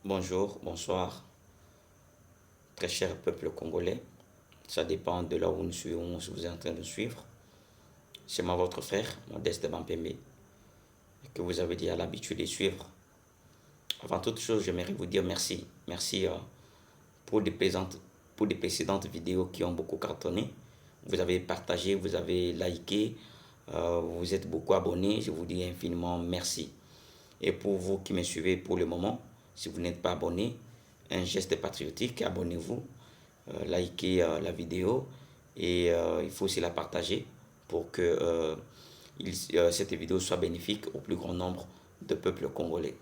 Bonjour, bonsoir, très cher peuple congolais. Ça dépend de là où nous suivons, si vous êtes en train de suivre. C'est moi, votre frère, Modeste Bampembe, que vous avez déjà l'habitude de suivre. Avant toute chose, j'aimerais vous dire merci. Merci pour des précédentes vidéos qui ont beaucoup cartonné. Vous avez partagé, vous avez liké, vous vous êtes beaucoup abonnés. Je vous dis infiniment merci. Et pour vous qui me suivez pour le moment, si vous n'êtes pas abonné, un geste patriotique, abonnez-vous, likez la vidéo et il faut aussi la partager pour que cette vidéo soit bénéfique au plus grand nombre de peuples congolais.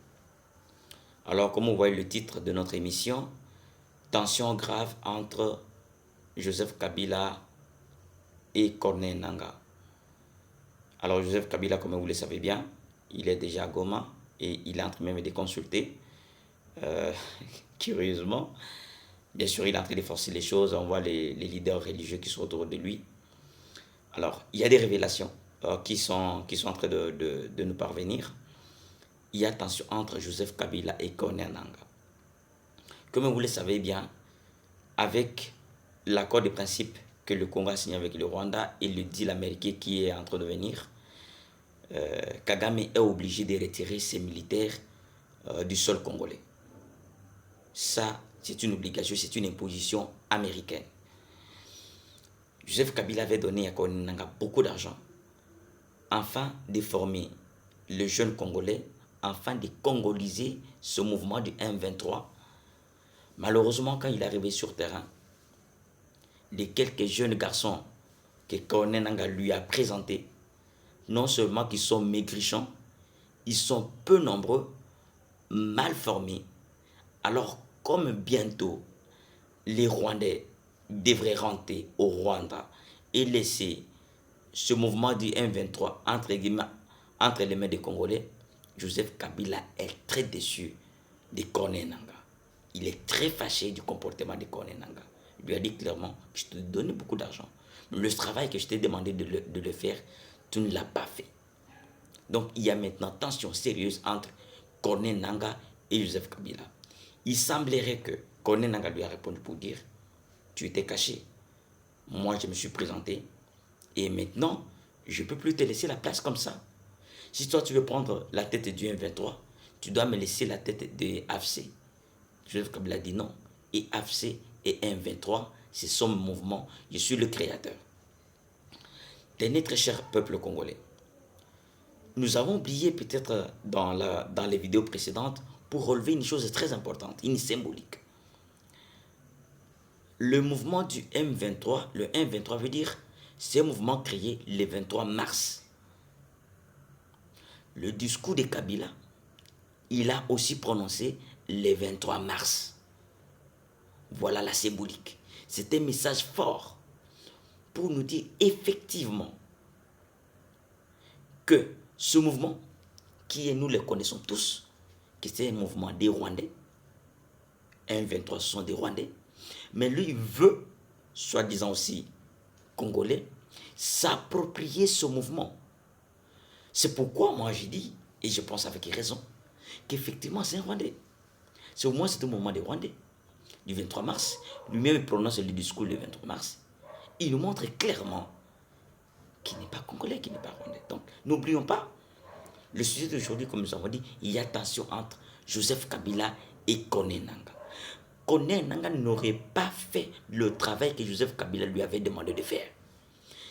Alors, comme vous voyez le titre de notre émission, tension grave entre Joseph Kabila et Corneille Nangaa. Alors, Joseph Kabila, comme vous le savez bien, il est déjà à Goma et il est en train même de consulter. Euh, Curieusement, bien sûr, il est en train de forcer les choses. On voit les leaders religieux qui sont autour de lui. Alors, il y a des révélations qui sont en train de nous parvenir. Il y a tension entre Joseph Kabila et Corneille Nangaa. Comme vous le savez bien, avec l'accord de principe que le Congo a signé avec le Rwanda et le deal américain qui est en train de venir, Kagame est obligé de retirer ses militaires du sol congolais. Ça, c'est une obligation, c'est une imposition américaine. Joseph Kabila avait donné à Corneille Nangaa beaucoup d'argent afin de former le jeune Congolais, afin de congoliser ce mouvement du M23. Malheureusement, quand il est arrivé sur terrain, les quelques jeunes garçons que Corneille Nangaa lui a présentés, non seulement qu'ils sont maigrichons, ils sont peu nombreux, mal formés. Alors, comme bientôt les Rwandais devraient rentrer au Rwanda et laisser ce mouvement du M23 entre les mains des Congolais, Joseph Kabila est très déçu de Corneille Nangaa. Il est très fâché du comportement de Corneille Nangaa. Il lui a dit clairement, je te donne beaucoup d'argent. Mais le travail que je t'ai demandé de le faire, tu ne l'as pas fait. Donc il y a maintenant tension sérieuse entre Corneille Nangaa et Joseph Kabila. Il semblerait que Corneille Nangaa lui a répondu pour dire, tu étais caché, moi je me suis présenté, et maintenant, je ne peux plus te laisser la place comme ça. Si toi tu veux prendre la tête du M23, tu dois me laisser la tête de AFC. Joseph Kabila dit non. Et AFC et M23, c'est son mouvement, je suis le créateur. Tenez très cher peuple congolais. Nous avons oublié peut-être dans les vidéos précédentes pour relever une chose très importante, une symbolique. Le mouvement du M23, le M23 veut dire, c'est un mouvement créé le 23 mars. Le discours de Kabila, il a aussi prononcé le 23 mars. Voilà la symbolique. C'est un message fort pour nous dire effectivement que ce mouvement, qui est, nous le connaissons tous, que c'est un mouvement des Rwandais, M23 ce sont des Rwandais, mais lui il veut, soi-disant aussi congolais, s'approprier ce mouvement. C'est pourquoi moi j'ai dit, et je pense avec raison, qu'effectivement c'est un Rwandais. C'est au moins c'est un mouvement des Rwandais. Du 23 mars, lui-même prononce le discours le 23 mars. Il nous montre clairement qu'il n'est pas congolais, qu'il n'est pas rwandais. Donc n'oublions pas, le sujet d'aujourd'hui, comme nous avons dit, il y a tension entre Joseph Kabila et Corneille Nangaa. Corneille Nangaa n'aurait pas fait le travail que Joseph Kabila lui avait demandé de faire.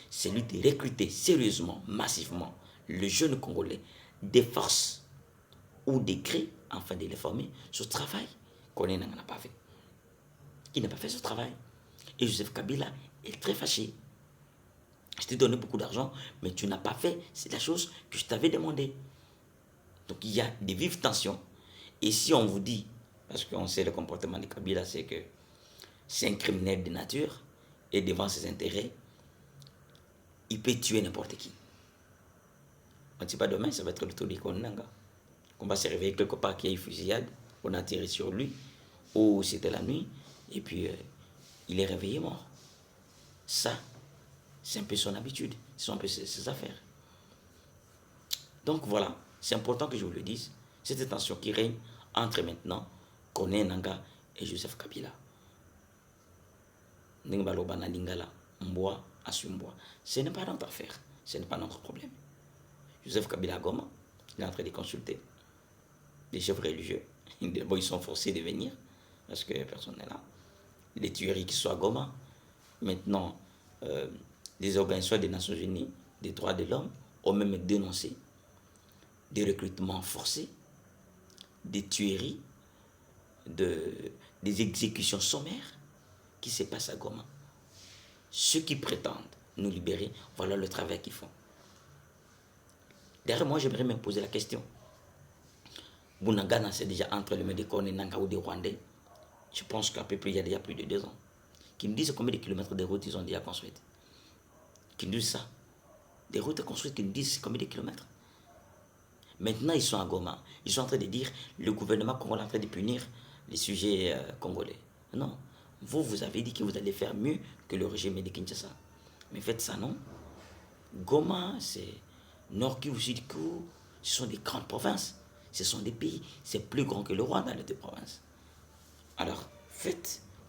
C'est lui de recruter sérieusement, massivement, le jeune Congolais, des forces ou des créés, afin de les former. Ce travail, Corneille Nangaa n'a pas fait. Il n'a pas fait ce travail. Et Joseph Kabila est très fâché. Je t'ai donné beaucoup d'argent, mais tu n'as pas fait, c'est la chose que je t'avais demandé. Donc il y a des vives tensions. Et si on vous dit, parce qu'on sait le comportement de Kabila, c'est que c'est un criminel de nature, et devant ses intérêts, il peut tuer n'importe qui. On ne sait pas demain, ça va être le tour de Corneille Nangaa. On va se réveiller quelque part qu'il y a une fusillade, on a tiré sur lui, ou c'était la nuit, et puis il est réveillé mort. Ça, c'est un peu son habitude, c'est un peu ses affaires. Donc voilà, c'est important que je vous le dise, cette tension qui règne entre maintenant Corneille Nangaa et Joseph Kabila. Ce n'est pas notre affaire, ce n'est pas notre problème. Joseph Kabila à Goma, il est en train de consulter les chefs religieux. Ils sont forcés de venir parce que personne n'est là. Les tueries qui sont à Goma, maintenant, les organisations des Nations Unies, des droits de l'homme, ont même dénoncé des recrutements forcés, des tueries, des exécutions sommaires qui se passent à Goma. Ceux qui prétendent nous libérer, voilà le travail qu'ils font. Derrière moi, j'aimerais me poser la question. Bunagana, c'est déjà entre les mains de Corneille Nangaa ou des Rwandais. Je pense qu'à peu près, il y a déjà plus de 2 ans. Qui nous disent combien de kilomètres de routes ils ont déjà construites. Qui nous disent ça. Des routes construites qui nous disent combien de kilomètres. Maintenant, ils sont à Goma. Ils sont en train de dire le gouvernement congolais est en train de punir les sujets congolais. Non. Vous avez dit que vous allez faire mieux que le régime de Kinshasa. Mais faites ça, non? Goma, c'est Nord Kivu, Sud Kivu, ce sont des grandes provinces. Ce sont des pays, c'est plus grand que le Rwanda, les 2 provinces. Alors,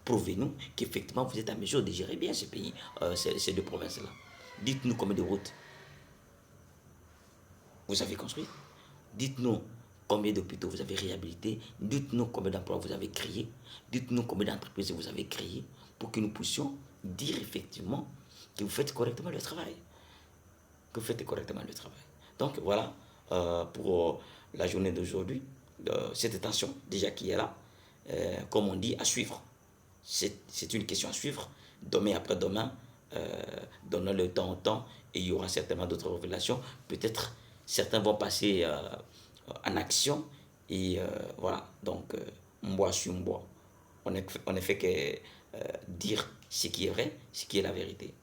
prouvez-nous qu'effectivement vous êtes à mesure de gérer bien ces pays, ces 2 provinces-là. Dites-nous combien de routes vous avez construit. Dites-nous combien d'hôpitaux vous avez réhabilités. Dites-nous combien d'emplois vous avez créés. Dites-nous combien d'entreprises vous avez créées pour que nous puissions dire effectivement que vous faites correctement le travail. Donc voilà pour la journée d'aujourd'hui, cette tension déjà qui est là, comme on dit, à suivre. C'est une question à suivre, demain après demain, donnons le temps au temps, et il y aura certainement d'autres révélations. Peut-être certains vont passer en action, et voilà, donc, moi sur moi. On ne fait que dire ce qui est vrai, ce qui est la vérité.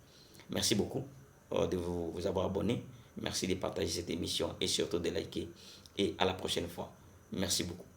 Merci beaucoup de vous avoir abonné. Merci de partager cette émission et surtout de liker. Et à la prochaine fois. Merci beaucoup.